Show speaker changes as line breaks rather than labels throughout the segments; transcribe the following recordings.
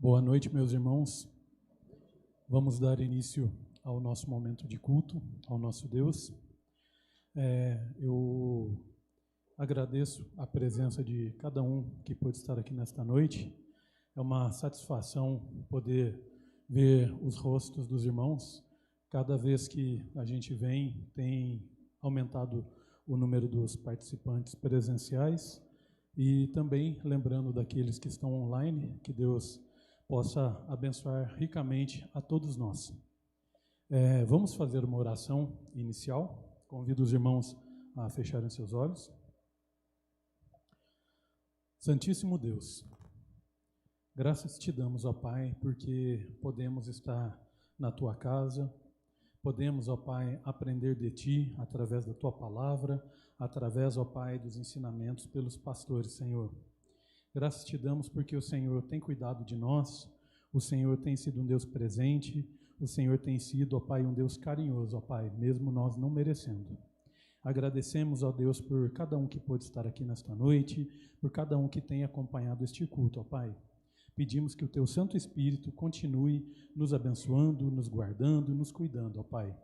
Boa noite, meus irmãos. Vamos dar início ao nosso momento de culto, ao nosso Deus. Eu agradeço a presença de cada um que pôde estar aqui nesta noite. É uma satisfação poder ver os rostos dos irmãos. Cada vez que a gente vem, tem aumentado o número dos participantes presenciais e também lembrando daqueles que estão online, que Deus possa abençoar ricamente a todos nós. Vamos fazer uma oração inicial. Convido os irmãos a fecharem seus olhos. Santíssimo Deus, graças te damos, ó Pai, porque podemos estar na Tua casa, podemos, ó Pai, aprender de Ti através da Tua palavra, através, ó Pai, dos ensinamentos pelos pastores, Senhor. Graças te damos porque o Senhor tem cuidado de nós, o Senhor tem sido um Deus presente, o Senhor tem sido, ó Pai, um Deus carinhoso, ó Pai, mesmo nós não merecendo. Agradecemos, ó Deus, por cada um que pôde estar aqui nesta noite, por cada um que tem acompanhado este culto, ó Pai. Pedimos que o Teu Santo Espírito continue nos abençoando, nos guardando, nos cuidando, ó Pai.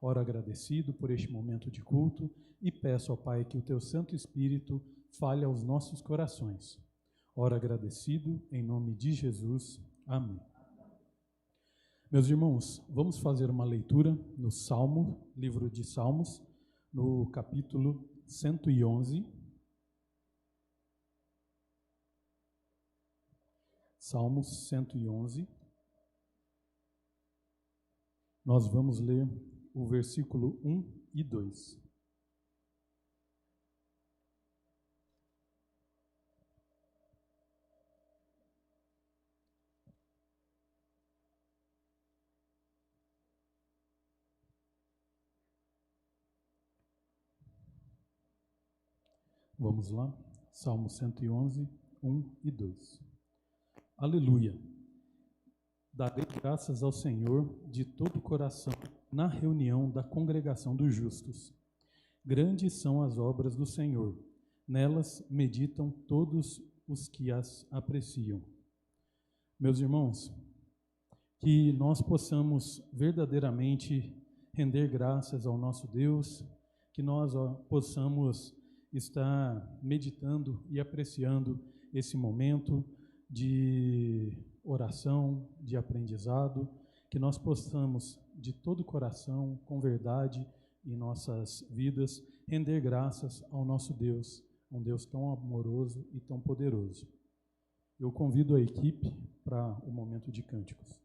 Oro agradecido por este momento de culto e peço, ó Pai, que o Teu Santo Espírito fale aos nossos corações. Oro agradecido, em nome de Jesus. Amém. Meus irmãos, vamos fazer uma leitura no Salmo, livro de Salmos, no capítulo 111. Salmos 111. Nós vamos ler o versículo 1 e 2. Vamos lá, Salmo 111, 1 e 2. Aleluia! Darei graças ao Senhor de todo o coração na reunião da congregação dos justos. Grandes são as obras do Senhor, nelas meditam todos os que as apreciam. Meus irmãos, que nós possamos verdadeiramente render graças ao nosso Deus, que nós possamos estar meditando e apreciando esse momento de oração, de aprendizado, que nós possamos de todo o coração, com verdade em nossas vidas, render graças ao nosso Deus, um Deus tão amoroso e tão poderoso. Eu convido a equipe para o momento de cânticos.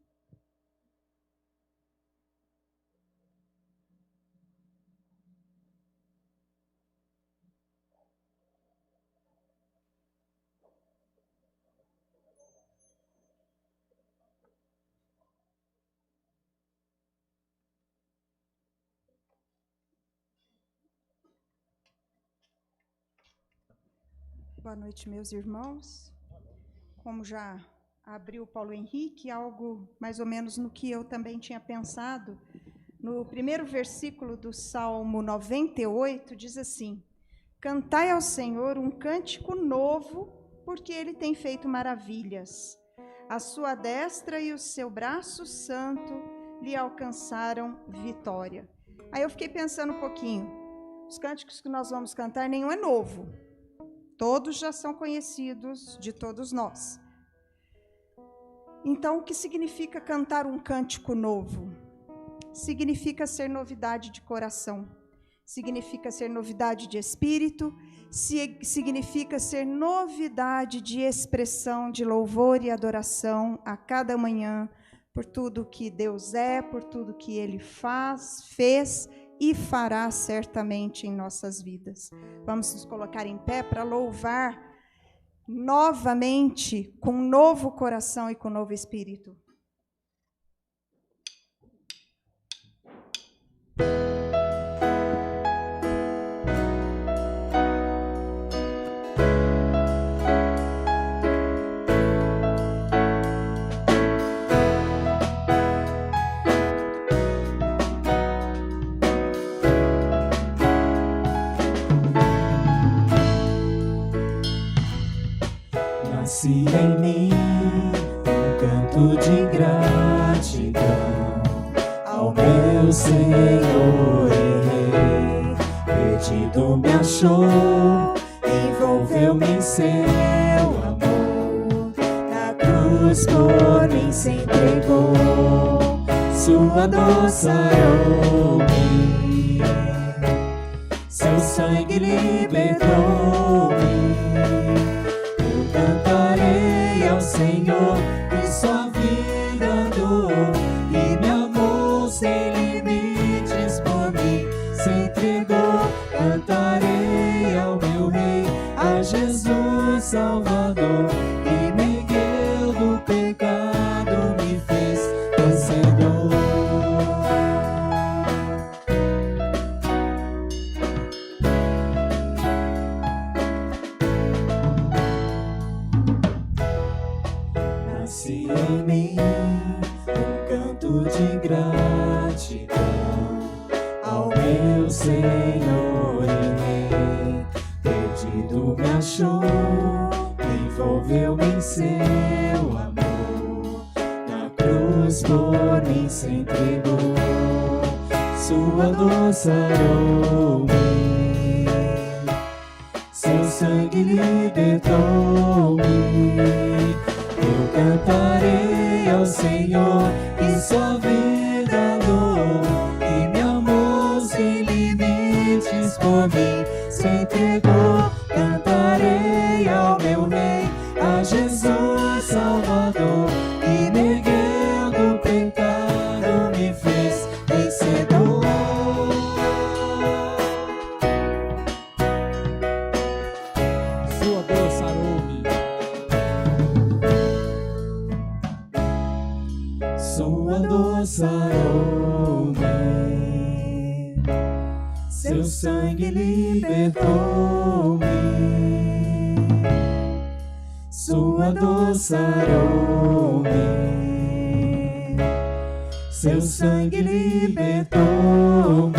Boa noite, meus irmãos. Como já abriu Paulo Henrique, algo mais ou menos no que eu também tinha pensado, no primeiro versículo do Salmo 98, diz assim: Cantai ao Senhor um cântico novo, porque Ele tem feito maravilhas. A sua destra e o seu braço santo lhe alcançaram vitória. Aí eu fiquei pensando um pouquinho, os cânticos que nós vamos cantar, nenhum é novo. Todos já são conhecidos de todos nós. Então, o que significa cantar um cântico novo? Significa ser novidade de coração, significa ser novidade de espírito, significa ser novidade de expressão, de louvor e adoração a cada manhã, por tudo que Deus é, por tudo que Ele fez e fará certamente em nossas vidas. Vamos nos colocar em pé para louvar novamente, com um novo coração e com um novo espírito.
Nasce em mim um canto de gratidão ao meu Senhor e Rei. Perdido me achou, envolveu-me em seu amor, na cruz por mim se entregou, sua dor sarou-me, seu sangue libertou-me. Eu cantarei ao Senhor que sua vida dou e me amou sem limites por mim se entregou. Cantarei ao meu Rei, a Jesus Salvador, que me ergueu do pecado, me fez vencedor. Nasce em mim um canto de gratidão ao meu Senhor e Rei. Perdido me achou, envolveu-me em seu amor, na cruz por mim se entregou, sua dor sarou-me, seu sangue libertou-me. Eu cantarei ao Senhor que sua vida dou e me amou sem limites por mim se entregou. Cantarei ao meu Rei, a Jesus Salvador, que me ergueu do pecado, me fez vencedor. Sua dor sarou-me, sua dor sarou-me, seu sangue libertou-me, sua dor sarou-me, seu sangue libertou-me.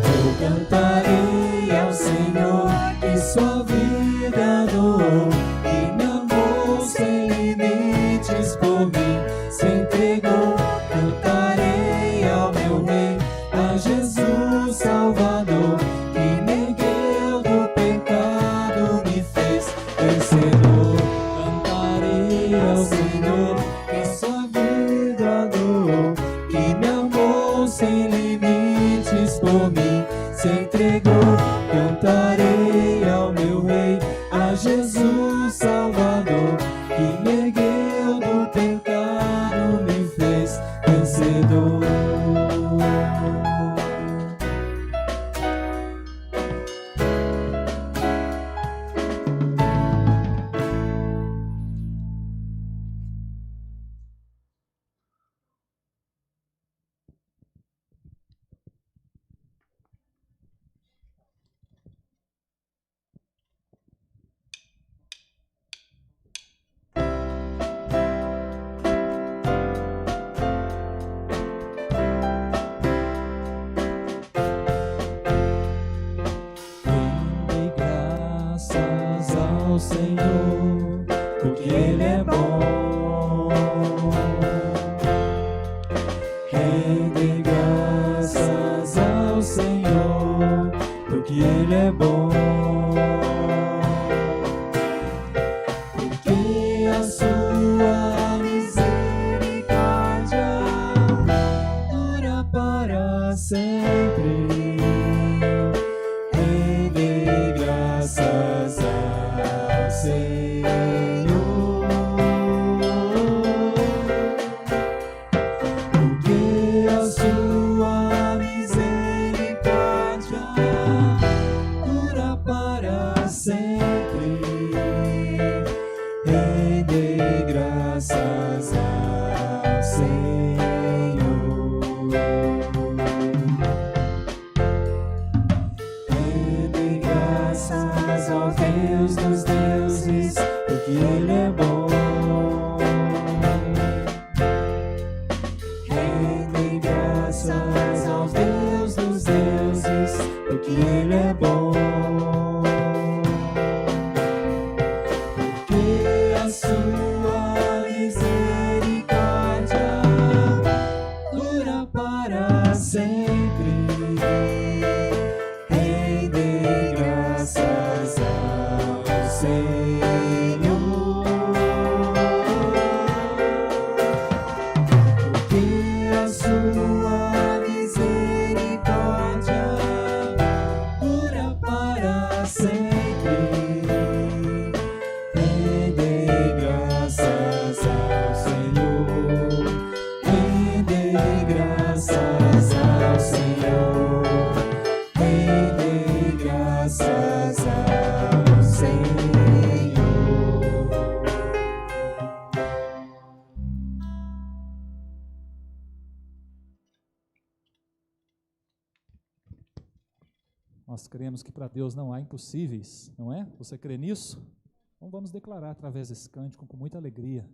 Eu cantarei ao Senhor que sua vida dou e me amou sem limites por mim se entregou. Cantarei ao meu Rei, a Jesus Salvador, que me ergueu do pecado, me fez vencedor. Cantarei ao Senhor que sua vida dou e me amou sem limites por mim se entregou. Cantarei ao meu Rei, a Jesus Salvador, que me ergueu do pecado, me fez vencedor. Rende graças ao Senhor, porque Ele é bom. Rende graças ao Senhor, porque Ele é bom. Porque a sua misericórdia dura para sempre. Rende graças ao Senhor, porque a sua misericórdia dura para sempre. Rende graças ao Senhor. Rende graças ao Deus dos deuses, porque Ele é bom. Rende graças ao Deus dos deuses, porque Ele é bom. Nós cremos que para Deus não há impossíveis, não é? Você crê nisso? Então vamos declarar através desse cântico com muita alegria.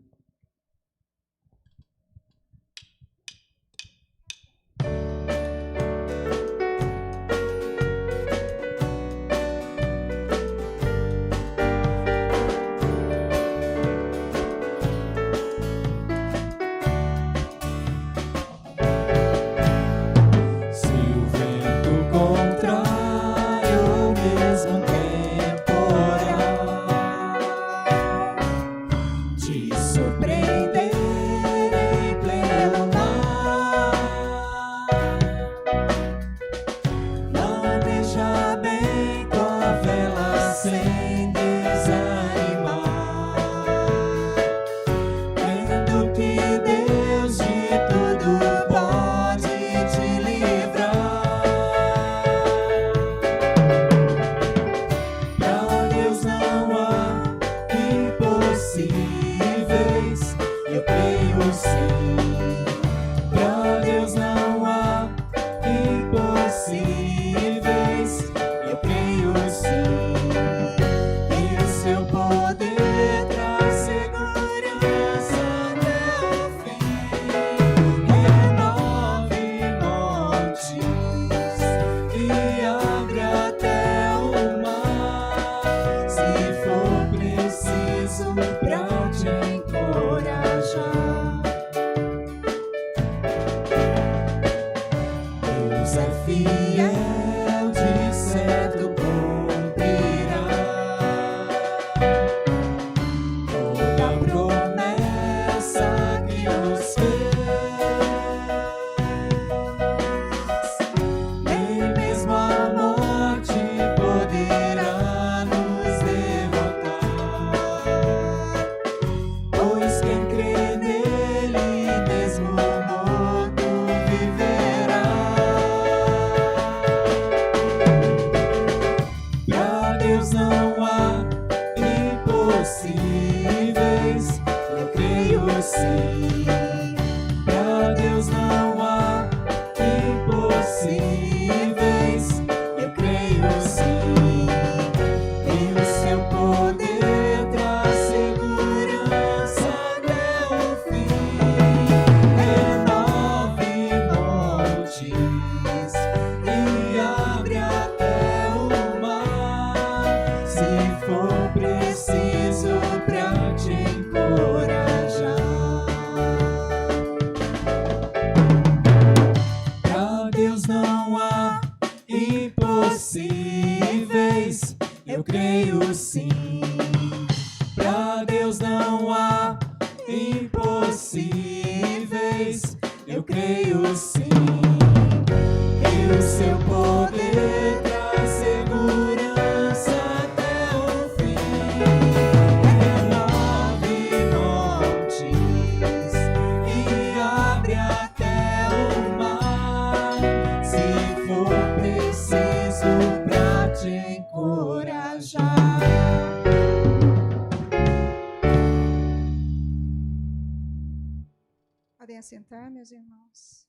Podem assentar, meus irmãos.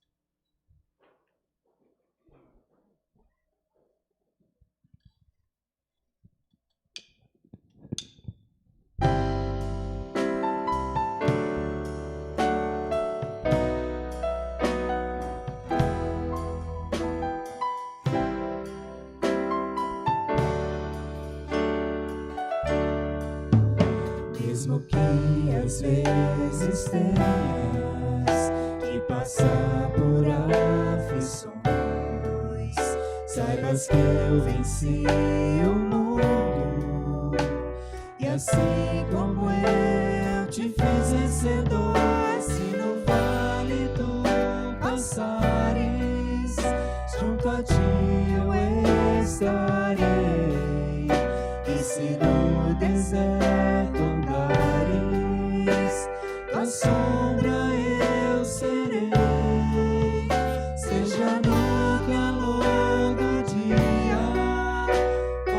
Mesmo que às vezes tenhas que passar por aflições, saibas que eu venci o mundo, e assim como eu te fiz vencedor, se no vale tu passares, junto a ti eu estarei, e se no deserto andares, tua sombra eu serei, seja no calor do dia,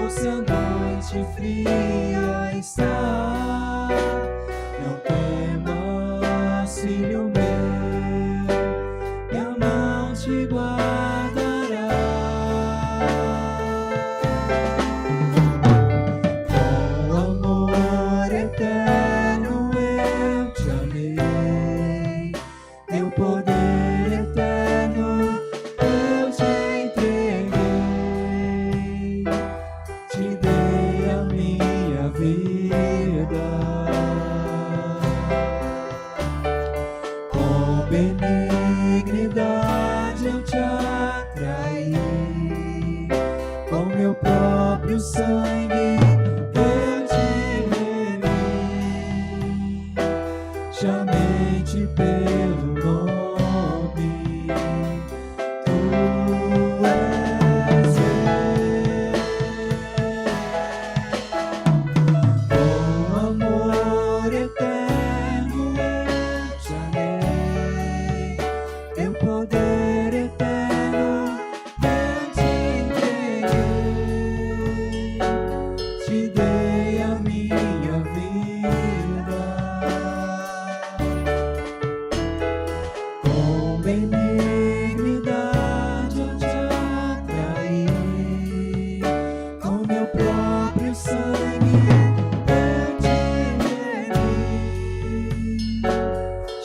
ou se a noite fria está, não temas, filho meu, minha mão te guardará. vida. Com benignidade eu te atraí, com meu próprio sangue eu te remi, chamei-te pelo nome, tu és meu. Com amor eterno eu te amei, teu poder eterno eu te entreguei, te dei a minha vida. Com benignidade eu te atraí, com meu próprio sangue eu te remi,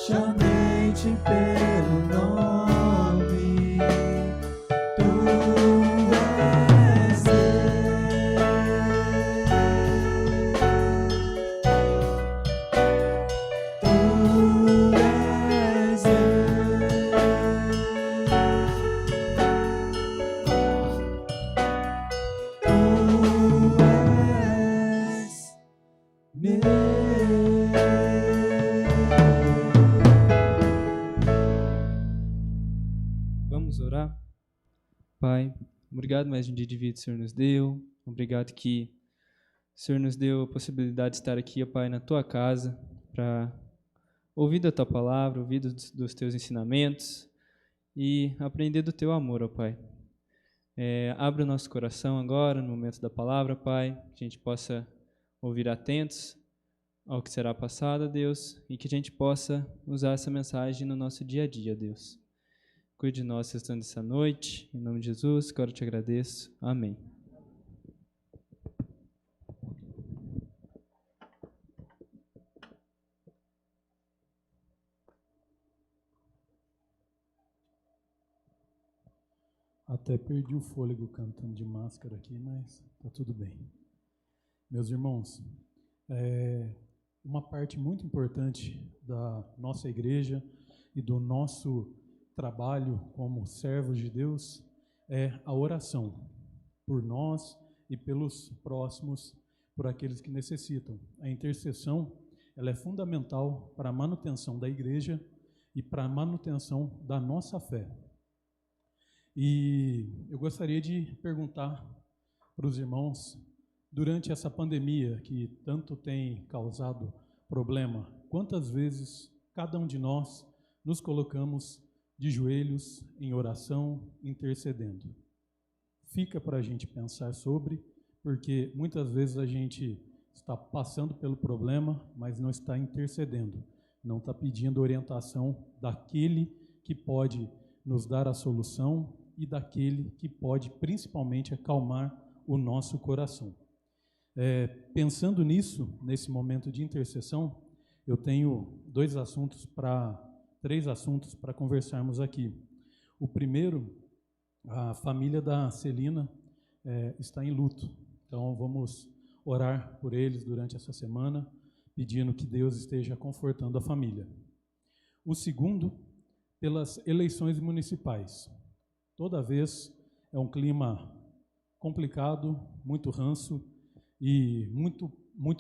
chamei-te pelo nome, tu és
Vamos orar? Pai, obrigado mais um dia de vida que o Senhor nos deu. Obrigado que o Senhor nos deu a possibilidade de estar aqui, ó Pai, na Tua casa, para ouvir da Tua palavra, ouvir dos Teus ensinamentos e aprender do Teu amor, ó Pai. Abre o nosso coração agora, no momento da palavra, Pai, que a gente possa ouvir atentos ao que será passado, Deus, e que a gente possa usar essa mensagem no nosso dia a dia, Deus. Cuide de nós restando essa noite, em nome de Jesus, agora eu te agradeço. Amém.
Até perdi o fôlego cantando de máscara aqui, mas tá tudo bem. Meus irmãos, uma parte muito importante da nossa igreja e do nosso trabalho como servos de Deus é a oração por nós e pelos próximos, por aqueles que necessitam. A intercessão, ela é fundamental para a manutenção da igreja e para a manutenção da nossa fé. E eu gostaria de perguntar para os irmãos, durante essa pandemia que tanto tem causado problema, quantas vezes cada um de nós nos colocamos de joelhos em oração, intercedendo? Fica para a gente pensar sobre, porque muitas vezes a gente está passando pelo problema, mas não está intercedendo, não está pedindo orientação daquele que pode nos dar a solução e daquele que pode principalmente acalmar o nosso coração. Pensando nisso, nesse momento de intercessão, eu tenho três assuntos para conversarmos aqui. O primeiro, a família da Celina está em luto, então vamos orar por eles durante essa semana, pedindo que Deus esteja confortando a família. O segundo, pelas eleições municipais. Toda vez é um clima complicado, muito ranço e muito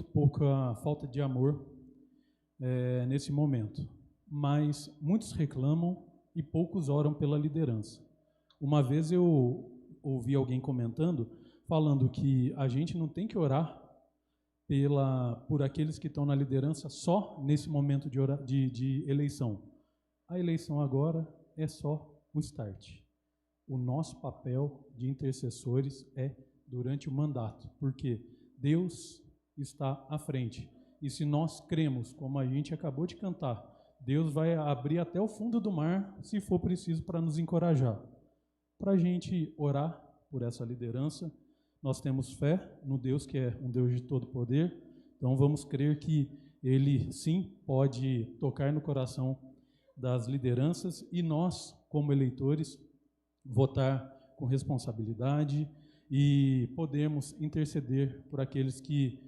pouca falta de amor nesse momento. Mas muitos reclamam e poucos oram pela liderança. Uma vez eu ouvi alguém comentando, falando que a gente não tem que orar por aqueles que estão na liderança só nesse momento de eleição. A eleição agora é só o start. O nosso papel de intercessores é durante o mandato, porque Deus está à frente. E se nós cremos, como a gente acabou de cantar, Deus vai abrir até o fundo do mar, se for preciso, para nos encorajar. Para a gente orar por essa liderança, nós temos fé no Deus que é um Deus de todo poder, então vamos crer que Ele sim pode tocar no coração das lideranças e nós, como eleitores, votar com responsabilidade e podemos interceder por aqueles que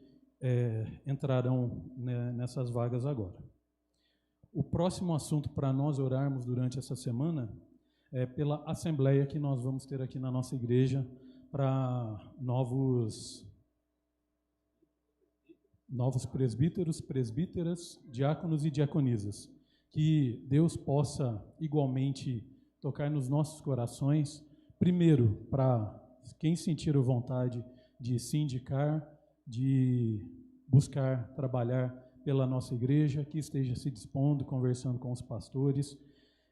entrarão, né, nessas vagas agora. O próximo assunto para nós orarmos durante essa semana é pela assembleia que nós vamos ter aqui na nossa igreja para novos presbíteros, presbíteras, diáconos e diaconisas. Que Deus possa igualmente tocar nos nossos corações, primeiro, para quem sentir a vontade de se indicar, de buscar trabalhar pela nossa igreja, que esteja se dispondo, conversando com os pastores,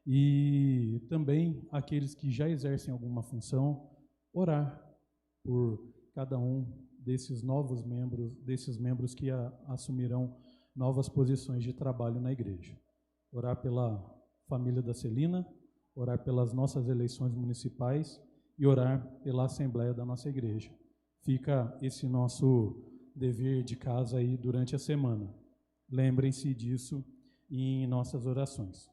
e também aqueles que já exercem alguma função, orar por cada um desses novos membros, desses membros que assumirão novas posições de trabalho na igreja. Orar pela família da Celina, orar pelas nossas eleições municipais e orar pela assembleia da nossa igreja. Fica esse nosso dever de casa aí durante a semana. Lembrem-se disso em nossas orações.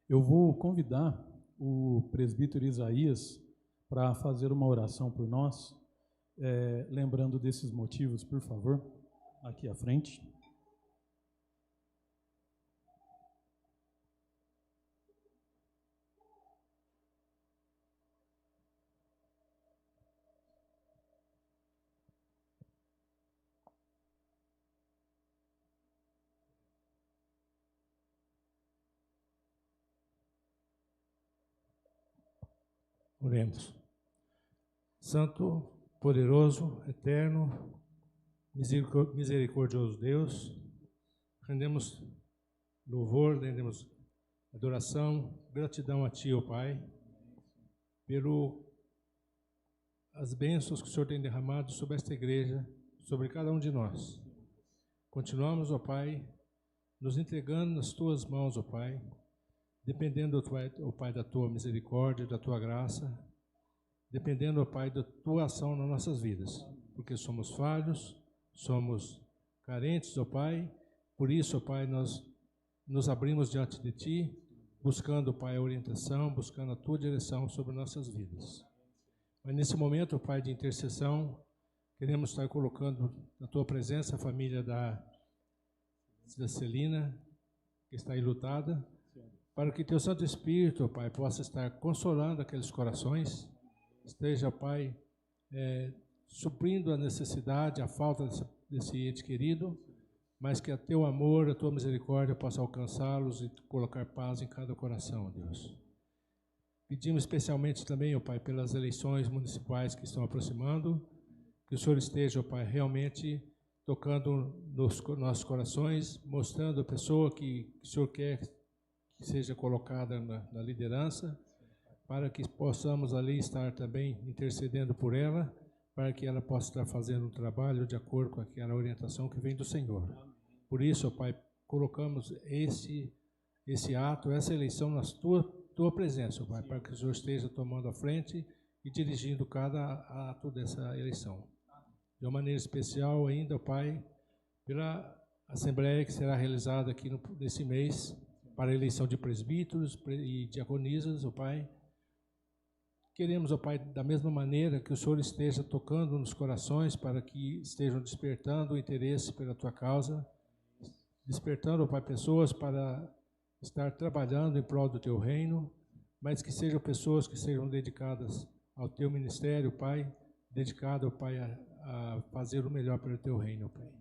Eu vou convidar o presbítero Isaías para fazer uma oração por nós, lembrando desses motivos, por favor, aqui à frente.
Oremos. Santo, poderoso, eterno, misericordioso Deus, rendemos louvor, rendemos adoração, gratidão a Ti, ó Pai, as bênçãos que o Senhor tem derramado sobre esta igreja, sobre cada um de nós. Continuamos, ó Pai, nos entregando nas Tuas mãos, ó Pai, dependendo, ó Pai, da Tua misericórdia, da Tua graça, dependendo, ó Pai, da Tua ação nas nossas vidas, porque somos falhos, somos carentes, ó Pai, por isso, ó Pai, nós nos abrimos diante de Ti, buscando, ó Pai, a orientação, buscando a Tua direção sobre nossas vidas. Mas nesse momento, ó Pai, de intercessão, queremos estar colocando na Tua presença a família da Celina, que está enlutada, para que Teu Santo Espírito, ó Pai, possa estar consolando aqueles corações, esteja, Pai, suprindo a necessidade, a falta desse ente querido, mas que a Teu amor, a Tua misericórdia possa alcançá-los e colocar paz em cada coração, ó Deus. Pedimos especialmente também, ó Pai, pelas eleições municipais que estão aproximando, que o Senhor esteja, ó Pai, realmente tocando nos nossos corações, mostrando a pessoa que o Senhor quer que seja colocada na liderança, para que possamos ali estar também intercedendo por ela, para que ela possa estar fazendo um trabalho de acordo com aquela orientação que vem do Senhor. Por isso, ó Pai, colocamos esse ato, essa eleição na Tua presença, ó Pai, para que o Senhor esteja tomando a frente e dirigindo cada ato dessa eleição. De uma maneira especial ainda, ó Pai, pela assembleia que será realizada aqui nesse mês, para a eleição de presbíteros e diaconisas, ó Pai. Queremos, ó Pai, da mesma maneira que o Senhor esteja tocando nos corações para que estejam despertando o interesse pela Tua causa, despertando, ó Pai, pessoas para estar trabalhando em prol do Teu reino, mas que sejam pessoas que sejam dedicadas ao Teu ministério, Pai, dedicado, ó Pai, a fazer o melhor pelo Teu reino, Pai.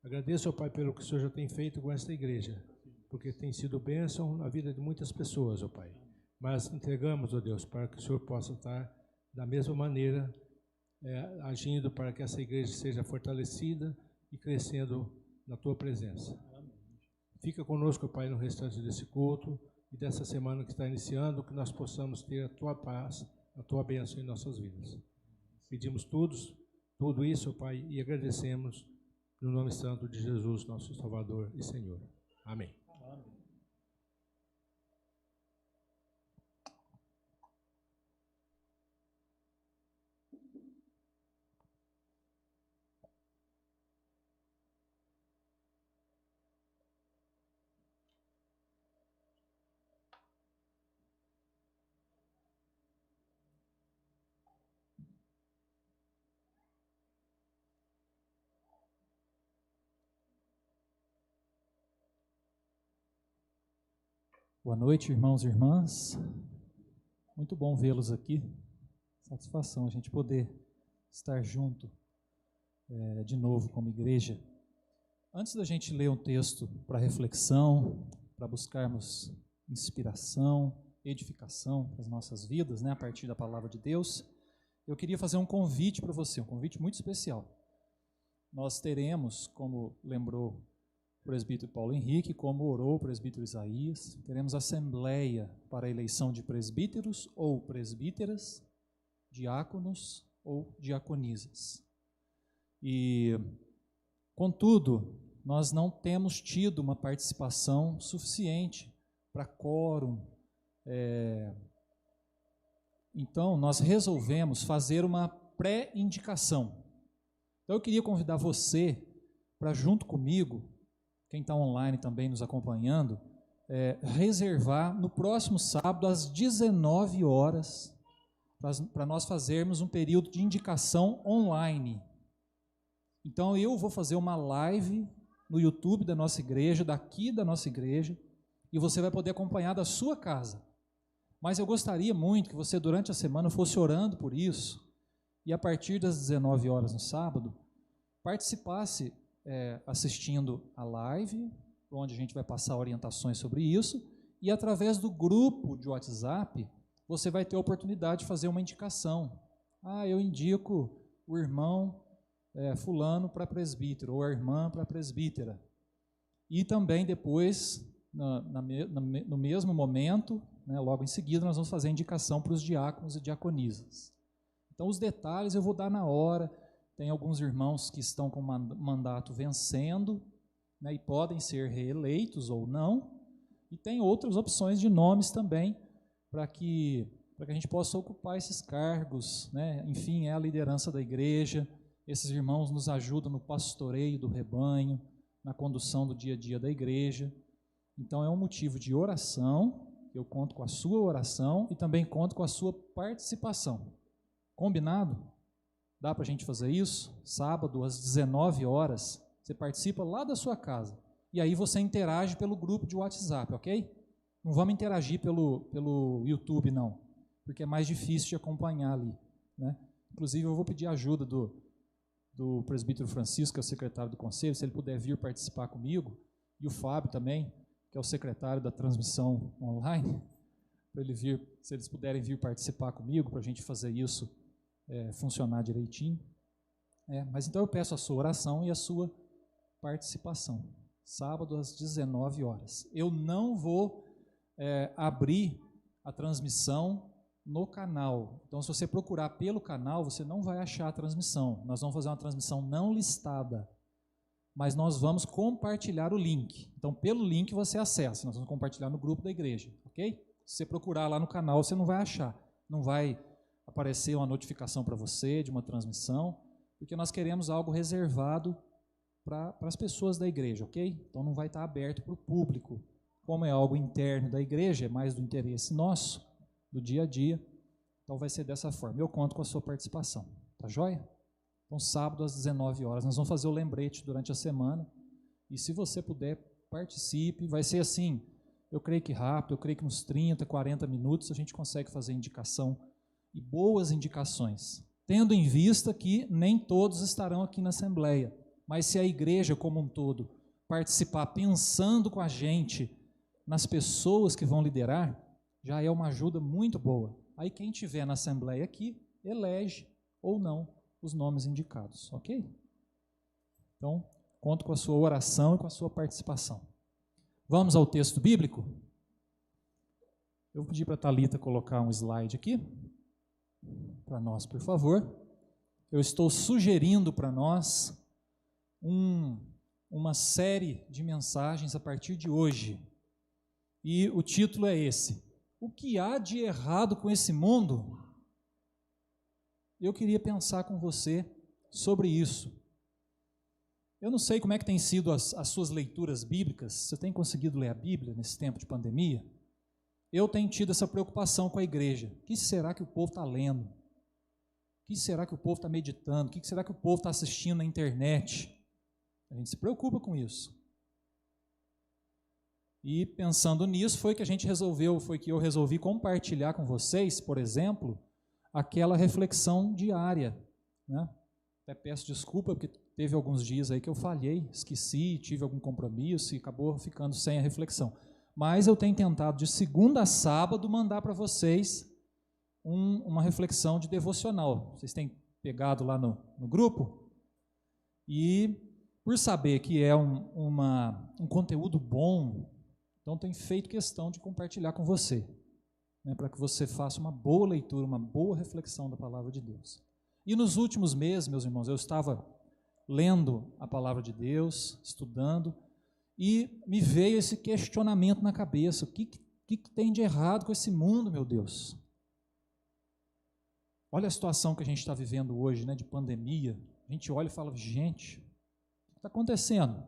Agradeço, ó Pai, pelo que o Senhor já tem feito com esta igreja, porque tem sido bênção na vida de muitas pessoas, ó Pai. Mas entregamos, ó Deus, para que o Senhor possa estar da mesma maneira agindo para que essa igreja seja fortalecida e crescendo na Tua presença. Fica conosco, ó Pai, no restante desse culto e dessa semana que está iniciando, que nós possamos ter a Tua paz, a Tua bênção em nossas vidas. Pedimos tudo isso, ó Pai, e agradecemos no nome santo de Jesus, nosso Salvador e Senhor. Amém.
Boa noite, irmãos e irmãs. Muito bom vê-los aqui. Satisfação a gente poder estar junto de novo como igreja. Antes da gente ler um texto para reflexão, para buscarmos inspiração, edificação para as nossas vidas, a partir da palavra de Deus, eu queria fazer um convite para você, um convite muito especial. Nós teremos, como lembrou o presbítero Paulo Henrique, como orou o presbítero Isaías, teremos assembleia para a eleição de presbíteros ou presbíteras, diáconos ou diaconisas. E, contudo, nós não temos tido uma participação suficiente para quórum. Então, nós resolvemos fazer uma pré-indicação. Então, eu queria convidar você para, junto comigo, quem está online também nos acompanhando, reservar no próximo sábado, às 19 horas, para nós fazermos um período de indicação online. Então, eu vou fazer uma live no YouTube da nossa igreja, daqui da nossa igreja, e você vai poder acompanhar da sua casa. Mas eu gostaria muito que você, durante a semana, fosse orando por isso, e a partir das 19 horas no sábado, participasse assistindo a live, onde a gente vai passar orientações sobre isso, e através do grupo de WhatsApp, você vai ter a oportunidade de fazer uma indicação. Eu indico o irmão fulano para presbítero, ou a irmã para presbítera. E também depois, no mesmo momento, logo em seguida, nós vamos fazer a indicação para os diáconos e diaconisas. Então, os detalhes eu vou dar na hora. Tem alguns irmãos que estão com mandato vencendo, e podem ser reeleitos ou não, e tem outras opções de nomes também, para que a gente possa ocupar esses cargos, Enfim, é a liderança da igreja, esses irmãos nos ajudam no pastoreio do rebanho, na condução do dia a dia da igreja. Então é um motivo de oração, eu conto com a sua oração e também conto com a sua participação. Combinado? Dá para a gente fazer isso? Sábado, às 19 horas, você participa lá da sua casa. E aí você interage pelo grupo de WhatsApp, ok? Não vamos interagir pelo YouTube, não, porque é mais difícil de acompanhar ali. Inclusive, eu vou pedir ajuda do presbítero Francisco, que é o secretário do conselho, se ele puder vir participar comigo, e o Fábio também, que é o secretário da transmissão online, para ele vir, se eles puderem vir participar comigo, para a gente fazer isso funcionar direitinho. Mas então eu peço a sua oração e a sua participação. Sábado às 19 horas. Eu não vou abrir a transmissão no canal. Então, se você procurar pelo canal, você não vai achar a transmissão. Nós vamos fazer uma transmissão não listada, mas nós vamos compartilhar o link. Então, pelo link você acessa. Nós vamos compartilhar no grupo da igreja, ok? Se você procurar lá no canal, você não vai achar. Não vai aparecer uma notificação para você de uma transmissão, porque nós queremos algo reservado para as pessoas da igreja, ok? Então não vai estar aberto para o público. Como é algo interno da igreja, é mais do interesse nosso, do dia a dia, então vai ser dessa forma. Eu conto com a sua participação, tá joia? Então sábado às 19 horas, nós vamos fazer o lembrete durante a semana, e se você puder, participe, vai ser assim, eu creio que rápido, eu creio que uns 30, 40 minutos a gente consegue fazer indicação, e boas indicações, tendo em vista que nem todos estarão aqui na Assembleia, mas se a igreja como um todo participar pensando com a gente nas pessoas que vão liderar, já é uma ajuda muito boa. Aí quem tiver na Assembleia aqui, elege ou não os nomes indicados, ok? Então, conto com a sua oração e com a sua participação. Vamos ao texto bíblico? Eu vou pedir para a Thalita colocar um slide aqui, para nós, por favor. Eu estou sugerindo para nós uma série de mensagens a partir de hoje. E o título é esse: O que há de errado com esse mundo? Eu queria pensar com você sobre isso. Eu não sei como é que tem sido as suas leituras bíblicas. Você tem conseguido ler a Bíblia nesse tempo de pandemia? Eu tenho tido essa preocupação com a igreja. O que será que o povo está lendo? O que será que o povo está meditando? O que será que o povo está assistindo na internet? A gente se preocupa com isso.
E pensando nisso, foi que eu resolvi compartilhar com vocês, por exemplo, aquela reflexão diária, né? Até peço desculpa, porque teve alguns dias aí que eu falhei, esqueci, tive algum compromisso e acabou ficando sem a reflexão. Mas eu tenho tentado de segunda a sábado mandar para vocês uma reflexão de devocional. Vocês têm pegado lá no grupo? E por saber que é um conteúdo bom, então tenho feito questão de compartilhar com você, né, para que você faça uma boa leitura, uma boa reflexão da palavra de Deus. E nos últimos meses, meus irmãos, eu estava lendo a palavra de Deus, estudando, e me veio esse questionamento na cabeça: o que tem de errado com esse mundo, meu Deus? Olha a situação que a gente está vivendo hoje, né, de pandemia. A gente olha e fala: gente, o que está acontecendo?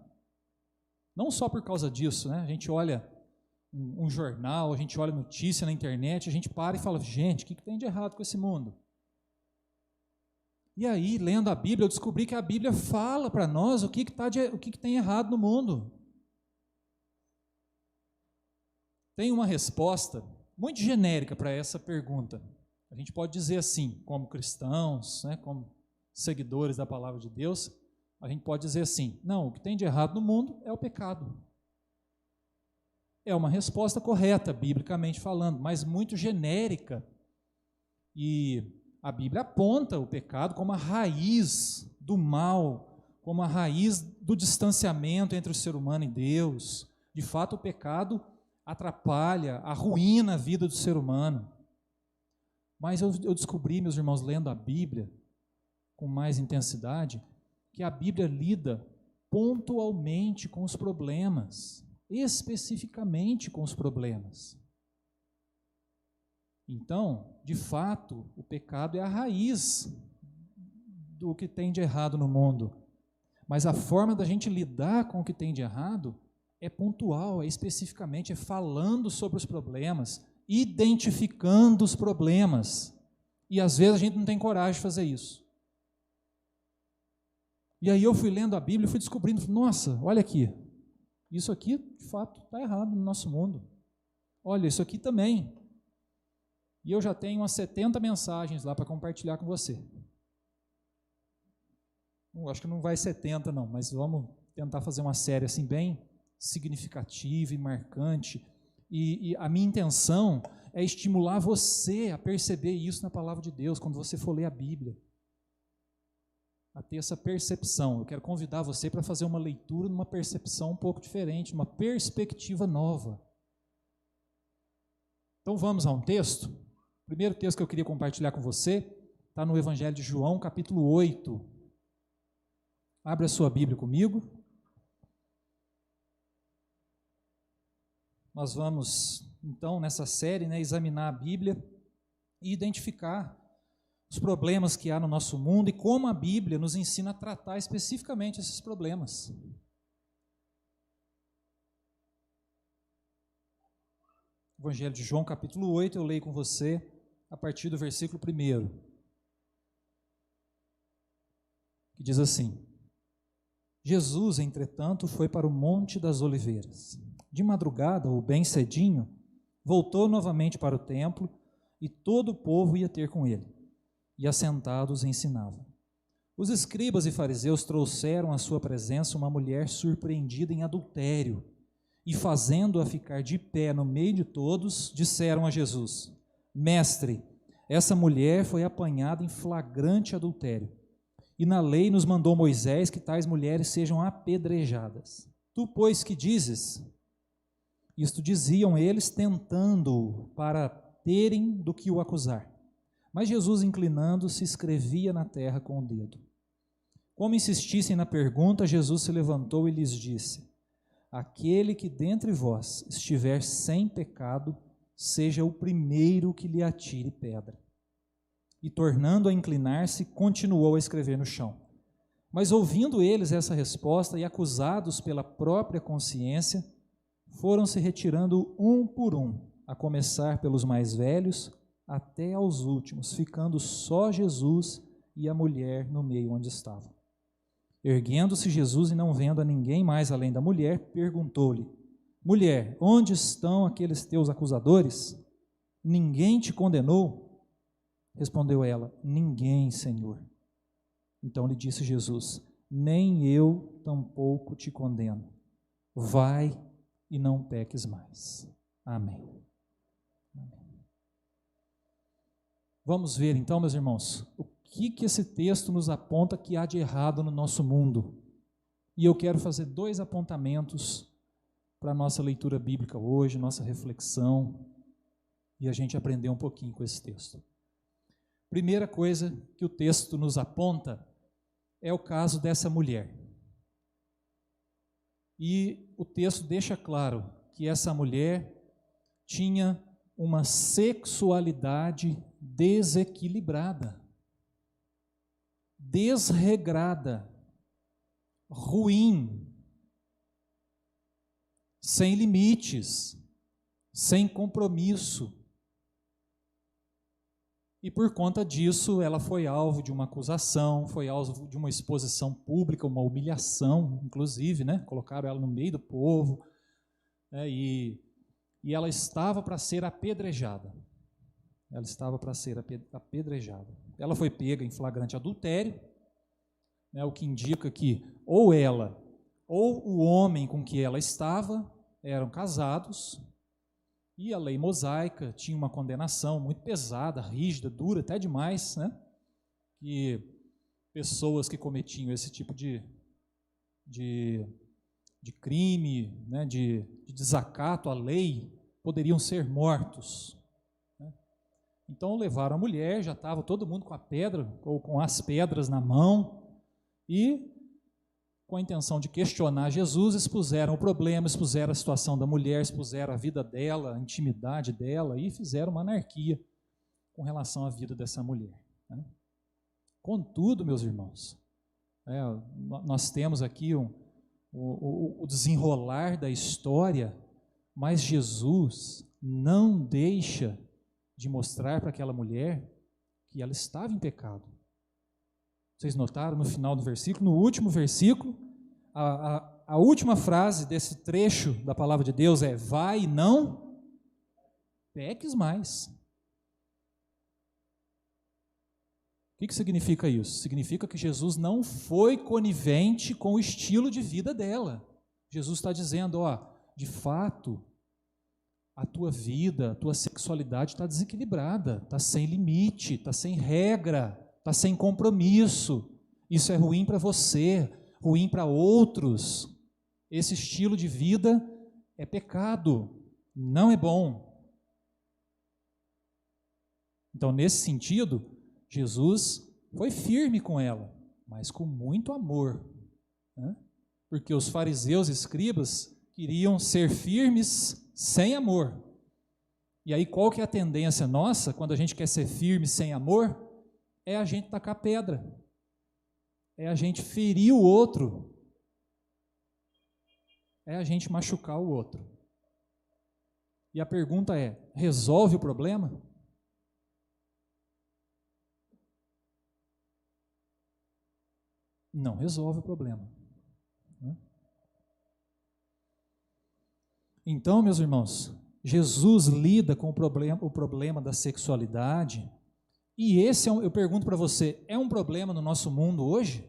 Não só por causa disso, né? A gente olha um jornal, a gente olha notícia na internet, a gente para e fala: gente, o que tem de errado com esse mundo? E aí, lendo a Bíblia, eu descobri que a Bíblia fala para nós o que tem errado no mundo. Tem uma resposta muito genérica para essa pergunta. A gente pode dizer assim, como cristãos, né, como seguidores da palavra de Deus, a gente pode dizer assim: não, o que tem de errado no mundo é o pecado. É uma resposta correta, biblicamente falando, mas muito genérica. E a Bíblia aponta o pecado como a raiz do mal, como a raiz do distanciamento entre o ser humano e Deus. De fato, o pecado atrapalha, arruína a vida do ser humano. Mas eu descobri, meus irmãos, lendo a Bíblia com mais intensidade, que a Bíblia lida pontualmente com os problemas, especificamente com os problemas. Então, de fato, o pecado é a raiz do que tem de errado no mundo. Mas a forma da gente lidar com o que tem de errado é pontual, é especificamente, é falando sobre os problemas, identificando os problemas. E às vezes a gente não tem coragem de fazer isso. E aí eu fui lendo a Bíblia e fui descobrindo: nossa, olha aqui, isso aqui de fato está errado no nosso mundo. Olha, isso aqui também. E eu já tenho umas 70 mensagens lá para compartilhar com você. Acho que não vai 70 não, mas vamos tentar fazer uma série assim bem significativa e marcante. E a minha intenção é estimular você a perceber isso na palavra de Deus, quando você for ler a Bíblia. A ter essa percepção. Eu quero convidar você para fazer uma leitura numa percepção um pouco diferente, numa perspectiva nova. Então vamos a um texto. O primeiro texto que eu queria compartilhar com você está no Evangelho de João, capítulo 8. Abre a sua Bíblia comigo. Nós vamos, então, nessa série, né, examinar a Bíblia e identificar os problemas que há no nosso mundo e como a Bíblia nos ensina a tratar especificamente esses problemas. Evangelho de João, capítulo 8, eu leio com você a partir do versículo 1, que diz assim: Jesus, entretanto, foi para o Monte das Oliveiras. De madrugada, ou bem cedinho, voltou novamente para o templo, e todo o povo ia ter com ele, e assentados ensinava. Os escribas e fariseus trouxeram à sua presença uma mulher surpreendida em adultério, e fazendo-a ficar de pé no meio de todos, disseram a Jesus: Mestre, essa mulher foi apanhada em flagrante adultério, e na lei nos mandou Moisés que tais mulheres sejam apedrejadas. Tu, pois, que dizes? Isto diziam eles, tentando-o para terem do que o acusar. Mas Jesus, inclinando-se, escrevia na terra com o dedo. Como insistissem na pergunta, Jesus se levantou e lhes disse: Aquele que dentre vós estiver sem pecado, seja o primeiro que lhe atire pedra. E tornando a inclinar-se, continuou a escrever no chão. Mas ouvindo eles essa resposta e acusados pela própria consciência, foram se retirando um por um, a começar pelos mais velhos até aos últimos, ficando só Jesus e a mulher no meio onde estavam. Erguendo-se Jesus e não vendo a ninguém mais além da mulher, perguntou-lhe: mulher, onde estão aqueles teus acusadores? Ninguém te condenou? Respondeu ela, ninguém, Senhor. Então lhe disse Jesus, nem eu tampouco te condeno. Vai e não peques mais. Amém. Vamos ver então, meus irmãos, o que esse texto nos aponta que há de errado no nosso mundo. E eu quero fazer 2 apontamentos para a nossa leitura bíblica hoje, nossa reflexão, e a gente aprender um pouquinho com esse texto. Primeira coisa que o texto nos aponta é o caso dessa mulher. E o texto deixa claro que essa mulher tinha uma sexualidade desequilibrada, desregrada, ruim, sem limites, sem compromisso. E por conta disso, ela foi alvo de uma acusação, foi alvo de uma exposição pública, uma humilhação, inclusive, né? Colocaram ela no meio do povo, né? E ela estava para ser apedrejada. Ela estava para ser apedrejada. Ela foi pega em flagrante adultério, né? O que indica que ou ela ou o homem com que ela estava eram casados. E a lei mosaica tinha uma condenação muito pesada, rígida, dura até demais, né? Que pessoas que cometiam esse tipo de crime, né? de desacato à lei, poderiam ser mortos. Né? Então levaram a mulher, já estava todo mundo com a pedra, ou com as pedras na mão, e com a intenção de questionar Jesus, expuseram o problema, expuseram a situação da mulher, expuseram a vida dela, a intimidade dela, e fizeram uma anarquia com relação à vida dessa mulher. Né? Contudo, meus irmãos, nós temos aqui o desenrolar da história, mas Jesus não deixa de mostrar para aquela mulher que ela estava em pecado. Vocês notaram no final do versículo, no último versículo, a última frase desse trecho da palavra de Deus é: vai e não peques mais. O que significa isso? Significa que Jesus não foi conivente com o estilo de vida dela. Jesus está dizendo, de fato, a tua vida, a tua sexualidade está desequilibrada, está sem limite, está sem regra, está sem compromisso. Isso é ruim para você, ruim para outros. Esse estilo de vida é pecado, não é bom. Então, nesse sentido, Jesus foi firme com ela, mas com muito amor, né? Porque os fariseus e escribas queriam ser firmes sem amor. E aí qual que é a tendência nossa, quando a gente quer ser firme sem amor? É a gente tacar pedra, é a gente ferir o outro, é a gente machucar o outro. E a pergunta é, resolve o problema? Não resolve o problema. Então, meus irmãos, Jesus lida com o problema da sexualidade, e esse eu pergunto para você, é um problema no nosso mundo hoje?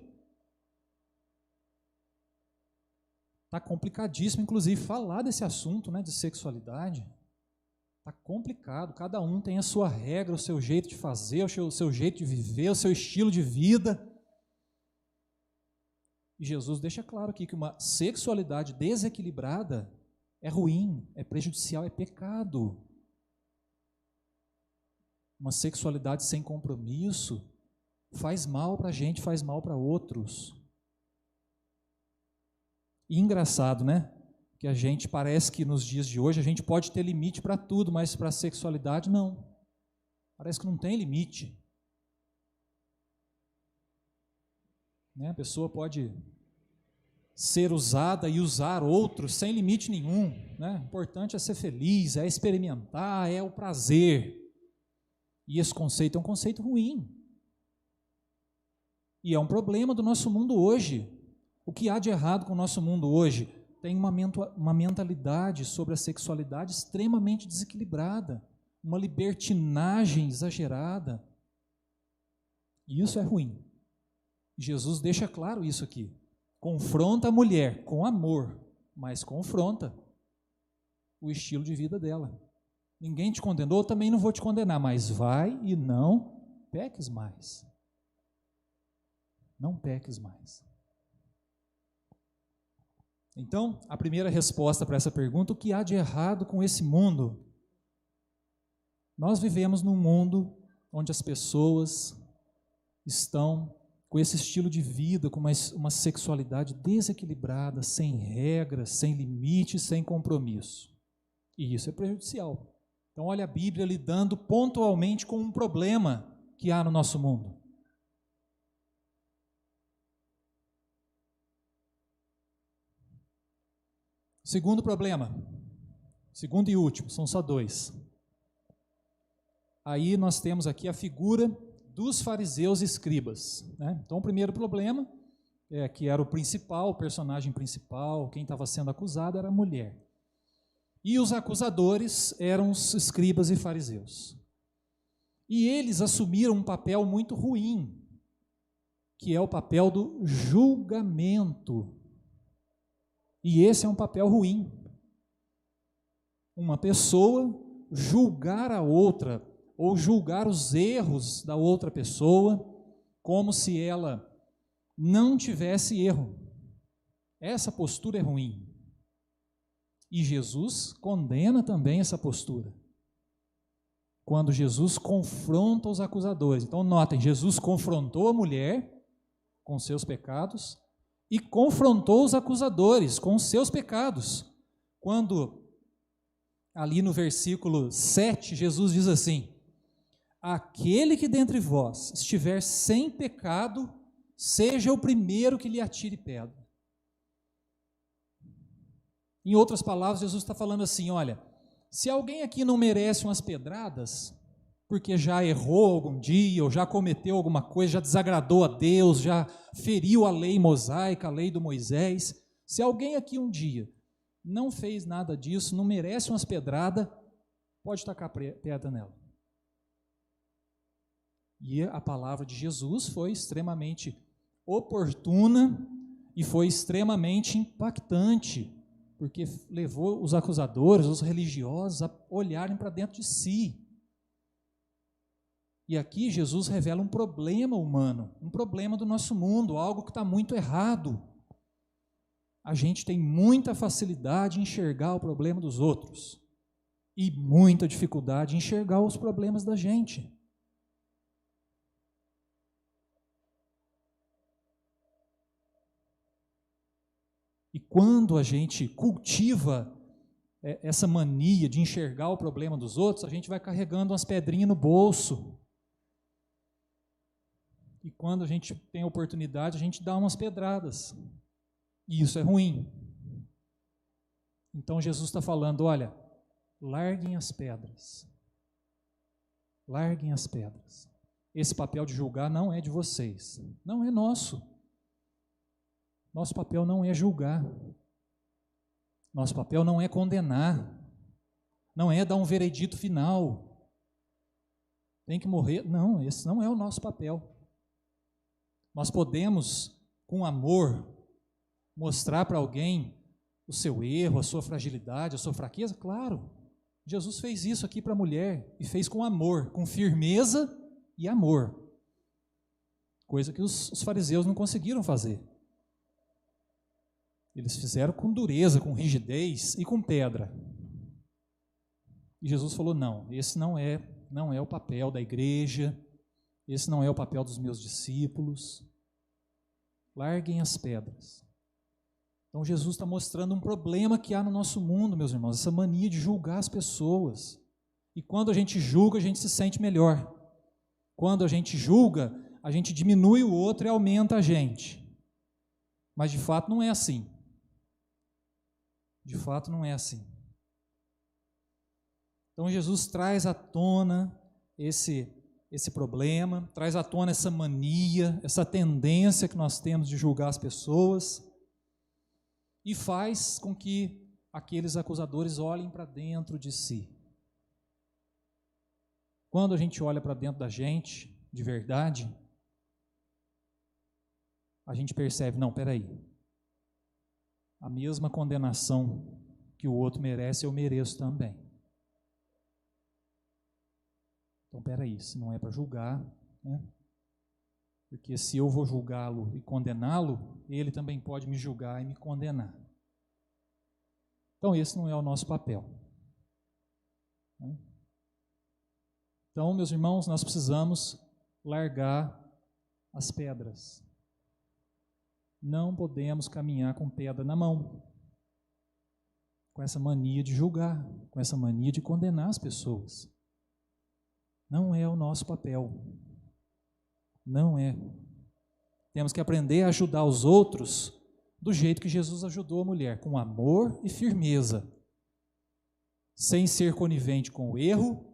Está complicadíssimo, inclusive, falar desse assunto, né, de sexualidade. Está complicado, cada um tem a sua regra, o seu jeito de fazer, o seu jeito de viver, o seu estilo de vida. E Jesus deixa claro aqui que uma sexualidade desequilibrada é ruim, é prejudicial, é pecado. Uma sexualidade sem compromisso faz mal para a gente, faz mal para outros. E engraçado, né? Que a gente parece que nos dias de hoje a gente pode ter limite para tudo, mas para a sexualidade não. Parece que não tem limite. Né? A pessoa pode ser usada e usar outros sem limite nenhum. Né? O importante é ser feliz, é experimentar, é o prazer. E esse conceito é um conceito ruim. E é um problema do nosso mundo hoje. O que há de errado com o nosso mundo hoje? tem uma mentalidade sobre a sexualidade extremamente desequilibrada, uma libertinagem exagerada. E isso é ruim. Jesus deixa claro isso aqui. Confronta a mulher com amor, mas confronta o estilo de vida dela. Ninguém te condenou, eu também não vou te condenar, mas vai e não peques mais. Não peques mais. Então, a primeira resposta para essa pergunta: o que há de errado com esse mundo? Nós vivemos num mundo onde as pessoas estão com esse estilo de vida, com uma sexualidade desequilibrada, sem regras, sem limites, sem compromisso. E isso é prejudicial. Então, olha a Bíblia lidando pontualmente com um problema que há no nosso mundo. Segundo problema, segundo e último, são só dois. Aí nós temos aqui a figura dos fariseus e escribas, né? Então, o primeiro problema, que era o personagem principal, quem estava sendo acusado era a mulher. E os acusadores eram os escribas e fariseus. E eles assumiram um papel muito ruim, que é o papel do julgamento. E esse é um papel ruim. Uma pessoa julgar a outra, ou julgar os erros da outra pessoa, como se ela não tivesse erro. Essa postura é ruim. E Jesus condena também essa postura. Quando Jesus confronta os acusadores. Então, notem, Jesus confrontou a mulher com seus pecados e confrontou os acusadores com seus pecados. Quando, ali no versículo 7, Jesus diz assim: aquele que dentre vós estiver sem pecado, seja o primeiro que lhe atire pedra. Em outras palavras, Jesus está falando assim: olha, se alguém aqui não merece umas pedradas, porque já errou algum dia, ou já cometeu alguma coisa, já desagradou a Deus, já feriu a lei mosaica, a lei do Moisés, se alguém aqui um dia não fez nada disso, não merece umas pedradas, pode tacar pedra nela. E a palavra de Jesus foi extremamente oportuna e foi extremamente impactante, porque levou os acusadores, os religiosos, a olharem para dentro de si. E aqui Jesus revela um problema humano, um problema do nosso mundo, algo que está muito errado. A gente tem muita facilidade em enxergar o problema dos outros e muita dificuldade em enxergar os problemas da gente. E quando a gente cultiva essa mania de enxergar o problema dos outros, a gente vai carregando umas pedrinhas no bolso. E quando a gente tem oportunidade, a gente dá umas pedradas. E isso é ruim. Então Jesus está falando: olha, larguem as pedras. Larguem as pedras. Esse papel de julgar não é de vocês, não é nosso. Nosso papel não é julgar. Nosso papel não é condenar. Não é dar um veredito final. Tem que morrer. Não, esse não é o nosso papel. Nós podemos, com amor, mostrar para alguém o seu erro, a sua fragilidade, a sua fraqueza? Claro. Jesus fez isso aqui para a mulher e fez com amor, com firmeza e amor. Coisa que os fariseus não conseguiram fazer. Eles fizeram com dureza, com rigidez e com pedra. E Jesus falou: não, esse não é o papel da igreja, esse não é o papel dos meus discípulos. Larguem as pedras. Então Jesus está mostrando um problema que há no nosso mundo, meus irmãos, essa mania de julgar as pessoas. E quando a gente julga, a gente se sente melhor. Quando a gente julga, a gente diminui o outro e aumenta a gente. Mas de fato não é assim. De fato não é assim. Então Jesus traz à tona esse problema, traz à tona essa mania, essa tendência que nós temos de julgar as pessoas. e faz com que aqueles acusadores olhem para dentro de si. Quando a gente olha para dentro da gente, de verdade, a gente percebe, não, peraí, a mesma condenação que o outro merece, eu mereço também. Então, peraí, se não é para julgar, né? Porque se eu vou julgá-lo e condená-lo, ele também pode me julgar e me condenar. Então, esse não é o nosso papel. Então, meus irmãos, nós precisamos largar as pedras. Não podemos caminhar com pedra na mão, com essa mania de julgar, com essa mania de condenar as pessoas. Não é o nosso papel. Não é. Temos que aprender a ajudar os outros do jeito que Jesus ajudou a mulher, com amor e firmeza, sem ser conivente com o erro,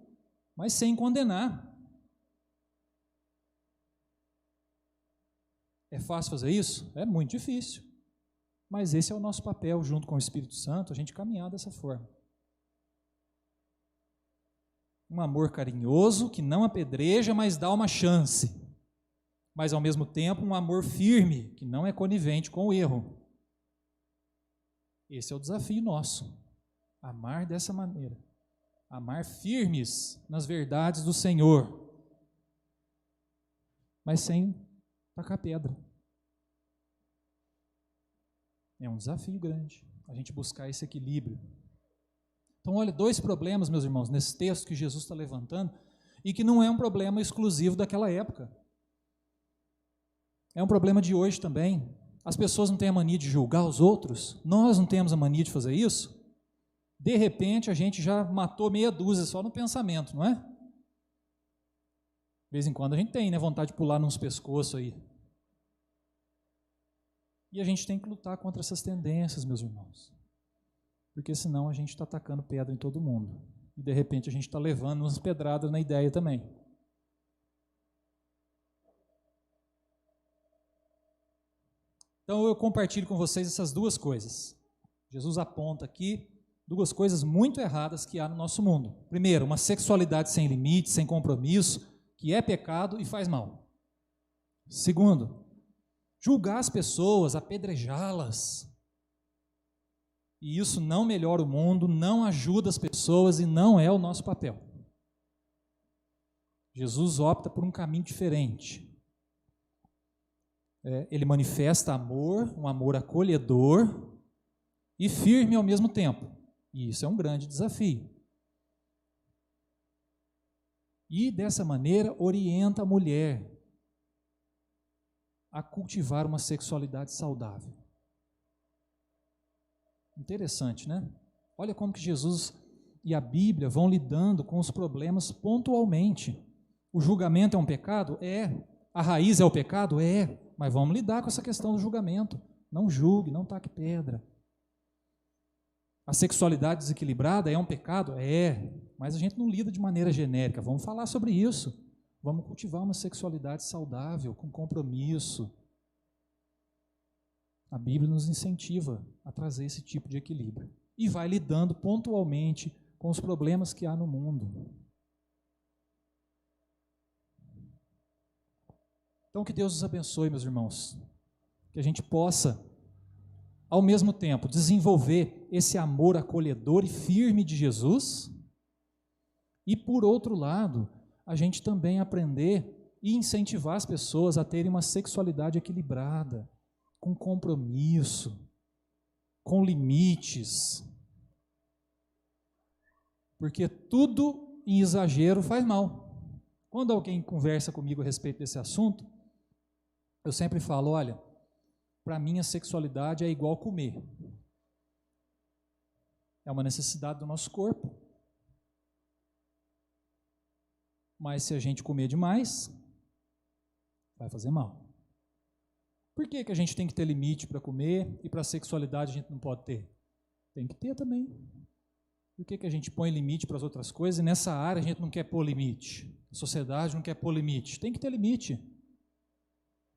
mas sem condenar. É fácil fazer isso? É muito difícil. Mas esse é o nosso papel, junto com o Espírito Santo, a gente caminhar dessa forma. Um amor carinhoso, que não apedreja, mas dá uma chance. Mas, ao mesmo tempo, um amor firme, que não é conivente com o erro. Esse é o desafio nosso. Amar dessa maneira. Amar firmes nas verdades do Senhor. Mas sem tacar pedra. É um desafio grande, a gente buscar esse equilíbrio. Então, olha, 2 problemas, meus irmãos, nesse texto que Jesus está levantando, e que não é um problema exclusivo daquela época. É um problema de hoje também. As pessoas não têm a mania de julgar os outros, nós não temos a mania de fazer isso. De repente, a gente já matou meia dúzia só no pensamento, não é? De vez em quando a gente tem, né, vontade de pular nos pescoços aí. E a gente tem que lutar contra essas tendências, meus irmãos. Porque senão a gente está tacando pedra em todo mundo. E de repente a gente está levando umas pedradas na ideia também. Então eu compartilho com vocês essas 2 coisas. Jesus aponta aqui 2 coisas muito erradas que há no nosso mundo. Primeiro, uma sexualidade sem limite, sem compromisso, que é pecado e faz mal. Segundo, julgar as pessoas, apedrejá-las. E isso não melhora o mundo, não ajuda as pessoas e não é o nosso papel. Jesus opta por um caminho diferente. Ele manifesta amor, um amor acolhedor e firme ao mesmo tempo. E isso é um grande desafio. E dessa maneira orienta a mulher a cultivar uma sexualidade saudável. Interessante, né? Olha como que Jesus e a Bíblia vão lidando com os problemas pontualmente. O julgamento é um pecado? É. A raiz é o pecado? É. Mas vamos lidar com essa questão do julgamento. Não julgue, não taque pedra. A sexualidade desequilibrada é um pecado? É. Mas a gente não lida de maneira genérica. Vamos falar sobre isso. Vamos cultivar uma sexualidade saudável, com compromisso. A Bíblia nos incentiva a trazer esse tipo de equilíbrio. E vai lidando pontualmente com os problemas que há no mundo. Então, que Deus nos abençoe, meus irmãos. Que a gente possa, ao mesmo tempo, desenvolver esse amor acolhedor e firme de Jesus. E, por outro lado, a gente também aprender e incentivar as pessoas a terem uma sexualidade equilibrada, com compromisso, com limites. Porque tudo em exagero faz mal. Quando alguém conversa comigo a respeito desse assunto, eu sempre falo, olha, para mim a sexualidade é igual comer. É uma necessidade do nosso corpo. Mas se a gente comer demais, vai fazer mal. Por que a gente tem que ter limite para comer e para a sexualidade a gente não pode ter? Tem que ter também. Por que a gente põe limite para as outras coisas e nessa área a gente não quer pôr limite? A sociedade não quer pôr limite. Tem que ter limite.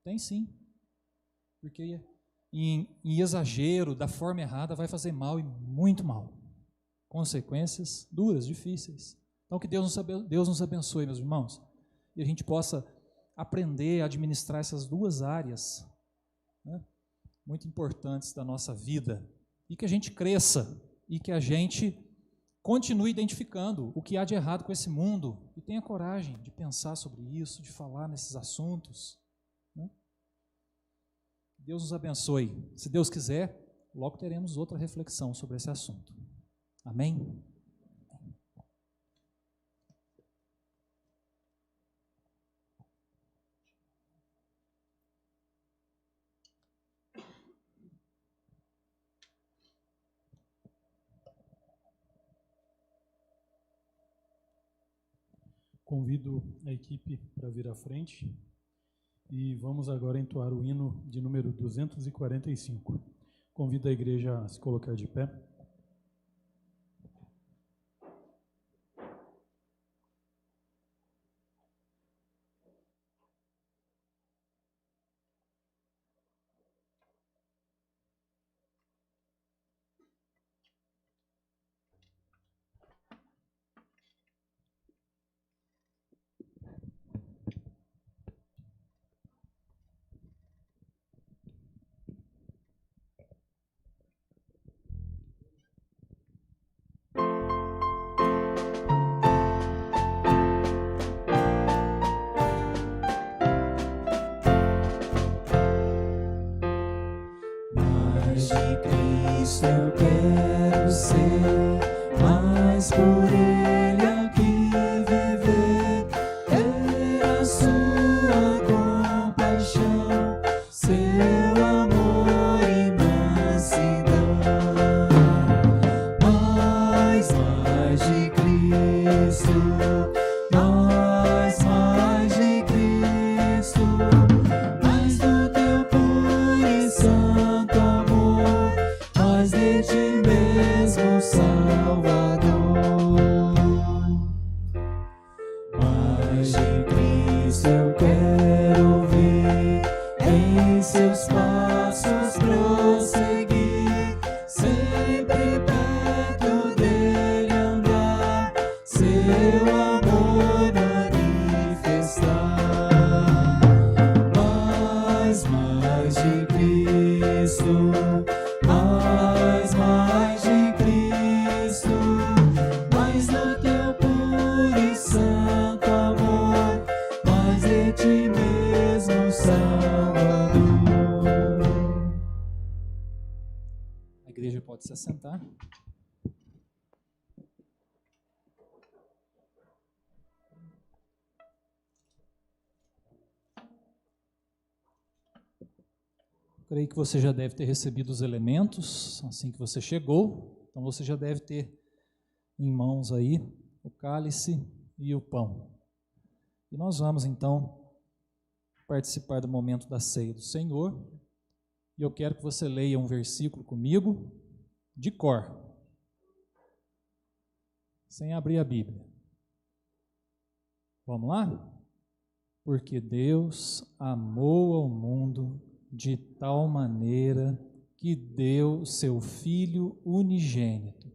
Tem sim. Porque em exagero, da forma errada, vai fazer mal e muito mal. Consequências duras, difíceis. Então, que Deus nos abençoe, meus irmãos, e a gente possa aprender a administrar essas duas áreas, né, muito importantes da nossa vida, e que a gente cresça, e que a gente continue identificando o que há de errado com esse mundo, e tenha coragem de pensar sobre isso, de falar nesses assuntos, né? Deus nos abençoe. Se Deus quiser, logo teremos outra reflexão sobre esse assunto. Amém?
Convido a equipe para vir à frente e vamos agora entoar o hino de número 245. Convido a igreja a se colocar de pé.
De Cristo eu quero ser, mais por Ele aqui viver, ter a sua compaixão, seu amor e mansidão. Mais de Cristo, mais de Cristo, mais do teu puro e santo amor, mais de ti mesmo, Salvador. Mais de Cristo eu quero ouvir, em seus passos prosseguir, sempre perto dele andar, seu amor manifestar. Mais de Cristo, mais de Cristo, mais do teu puro e santo amor, mais de ti mesmo, Salvador.
A igreja pode se assentar. Creio que você já deve ter recebido os elementos assim que você chegou. Então você já deve ter em mãos aí o cálice e o pão. E nós vamos então participar do momento da ceia do Senhor. E eu quero que você leia um versículo comigo de cor, sem abrir a Bíblia. Vamos lá? Porque Deus amou ao mundo de tal maneira que deu seu Filho unigênito,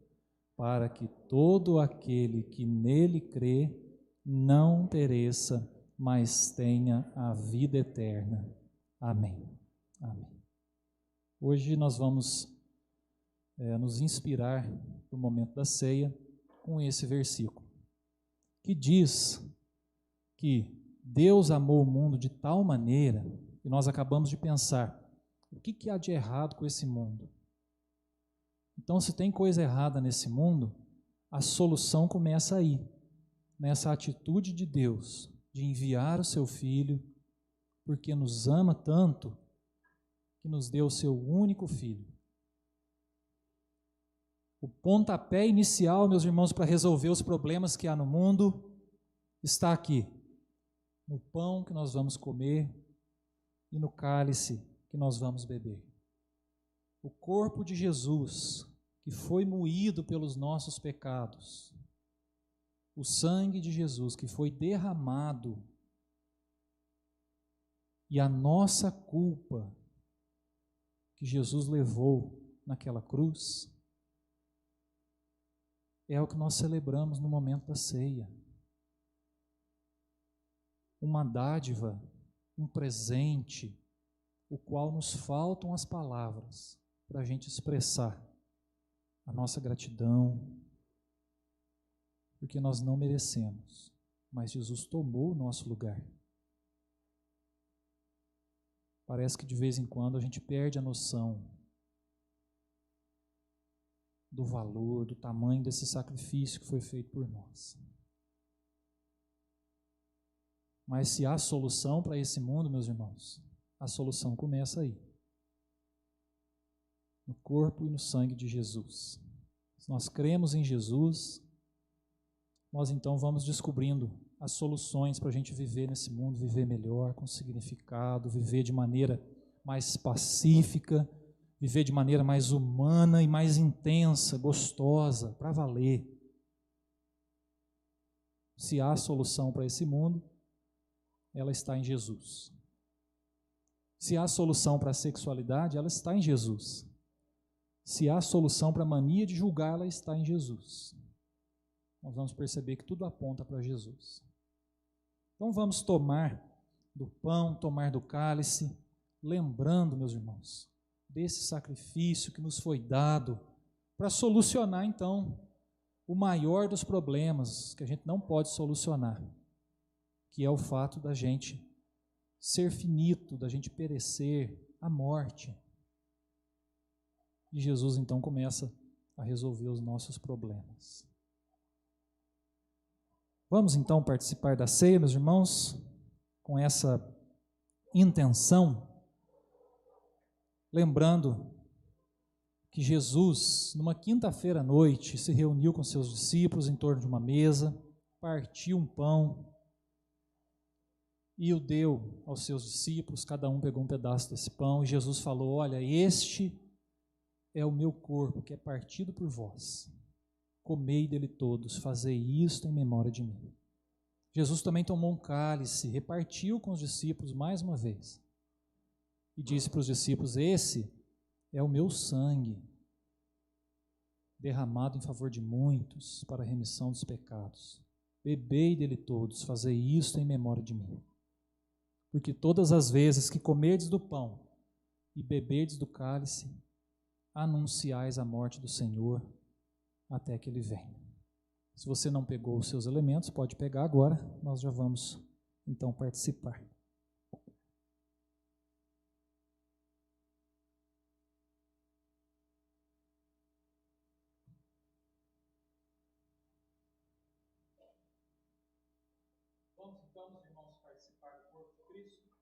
para que todo aquele que nele crê não pereça, mas tenha a vida eterna. Amém. Amém. Hoje nós vamos nos inspirar no momento da ceia com esse versículo, que diz que Deus amou o mundo de tal maneira, e nós acabamos de pensar, o que há de errado com esse mundo? Então, se tem coisa errada nesse mundo, a solução começa aí, nessa atitude de Deus, de enviar o seu Filho, porque nos ama tanto, que nos deu o seu único Filho. O pontapé inicial, meus irmãos, para resolver os problemas que há no mundo, está aqui, no pão que nós vamos comer e no cálice que nós vamos beber. O corpo de Jesus, que foi moído pelos nossos pecados, o sangue de Jesus, que foi derramado, e a nossa culpa, que Jesus levou naquela cruz é o que nós celebramos no momento da ceia. Uma dádiva, um presente, o qual nos faltam as palavras para a gente expressar a nossa gratidão, porque nós não merecemos, mas Jesus tomou o nosso lugar. Parece que de vez em quando a gente perde a noção do valor, do tamanho desse sacrifício que foi feito por nós. Mas se há solução para esse mundo, meus irmãos, a solução começa aí, no corpo e no sangue de Jesus. Se nós cremos em Jesus, nós então vamos descobrindo as soluções para a gente viver nesse mundo, viver melhor, com significado, viver de maneira mais pacífica, viver de maneira mais humana e mais intensa, gostosa, para valer. Se há solução para esse mundo, ela está em Jesus. Se há solução para a sexualidade, ela está em Jesus. Se há solução para a mania de julgar, ela está em Jesus. Nós vamos perceber que tudo aponta para Jesus. Então vamos tomar do pão, tomar do cálice, lembrando, meus irmãos, desse sacrifício que nos foi dado para solucionar, então, o maior dos problemas que a gente não pode solucionar, que é o fato da gente ser finito, da gente perecer, a morte. E Jesus, então, começa a resolver os nossos problemas. Vamos, então, participar da ceia, meus irmãos, com essa intenção, lembrando que Jesus, numa quinta-feira à noite, se reuniu com seus discípulos em torno de uma mesa, partiu um pão e o deu aos seus discípulos, cada um pegou um pedaço desse pão, e Jesus falou: olha, este é o meu corpo, que é partido por vós. Comei dele todos, fazei isto em memória de mim. Jesus também tomou um cálice, repartiu com os discípulos mais uma vez, e disse para os discípulos: esse é o meu sangue, derramado em favor de muitos, para a remissão dos pecados. Bebei dele todos, fazei isto em memória de mim. Porque todas as vezes que comerdes do pão e beberdes do cálice, anunciais a morte do Senhor até que Ele venha. Se você não pegou os seus elementos, pode pegar agora, nós já vamos então participar. Vamos então, meus irmãos, participar do corpo de Cristo.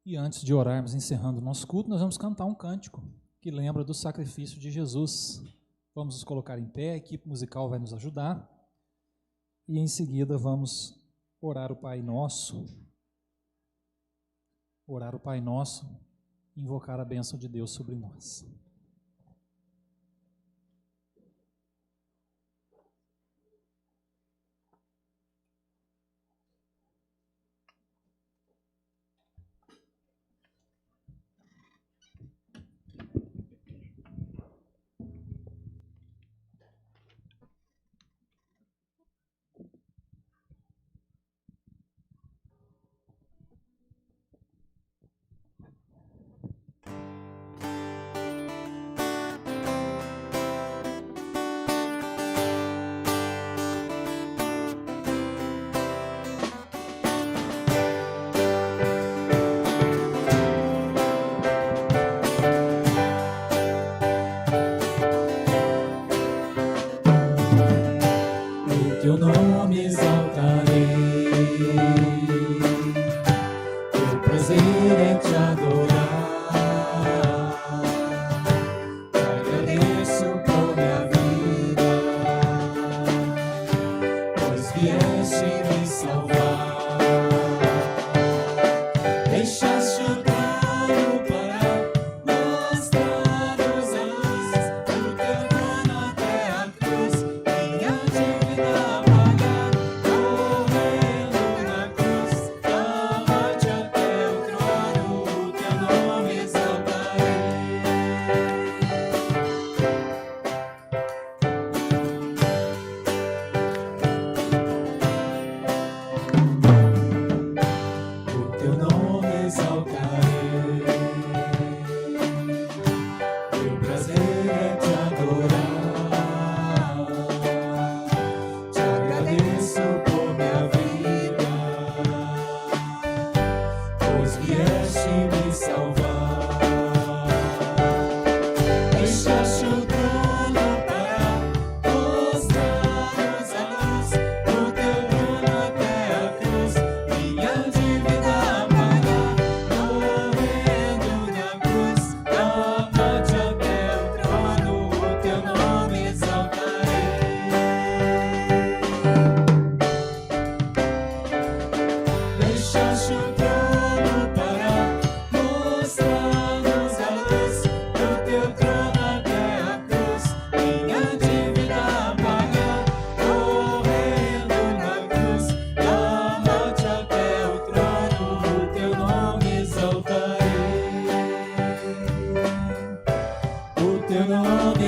E antes de orarmos, encerrando o nosso culto, nós vamos cantar um cântico que lembra do sacrifício de Jesus. Vamos nos colocar em pé, a equipe musical vai nos ajudar. E em seguida vamos orar o Pai Nosso. Orar o Pai Nosso e invocar a bênção de Deus sobre nós.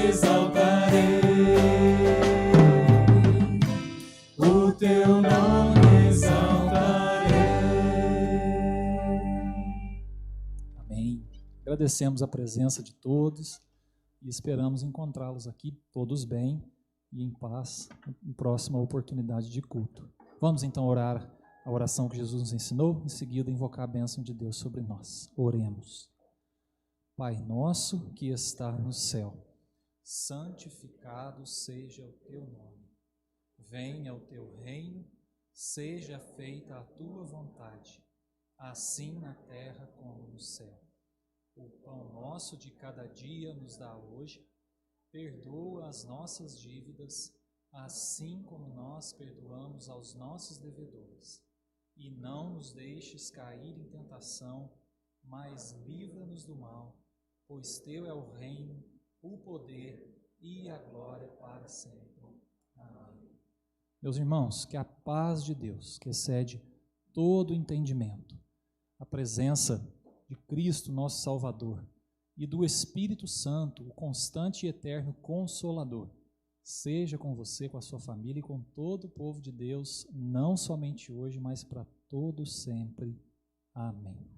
exaltarei, o teu nome exaltarei.
Amém. Agradecemos a presença de todos e esperamos encontrá-los aqui todos bem e em paz em próxima oportunidade de culto. Vamos então orar a oração que Jesus nos ensinou, em seguida invocar a bênção de Deus sobre nós. Oremos. Pai nosso que está no céu, santificado seja o teu nome. Venha o teu reino, seja feita a tua vontade, assim na terra como no céu. O pão nosso de cada dia nos dá hoje. Perdoa as nossas dívidas, assim como nós perdoamos aos nossos devedores. E não nos deixes cair em tentação, mas livra-nos do mal, pois teu é o reino, o poder e a glória para sempre. Amém. Meus irmãos, que a paz de Deus, que excede todo entendimento, a presença de Cristo, nosso Salvador, e do Espírito Santo, o constante e eterno Consolador, seja com você, com a sua família e com todo o povo de Deus, não somente hoje, mas para todo sempre. Amém.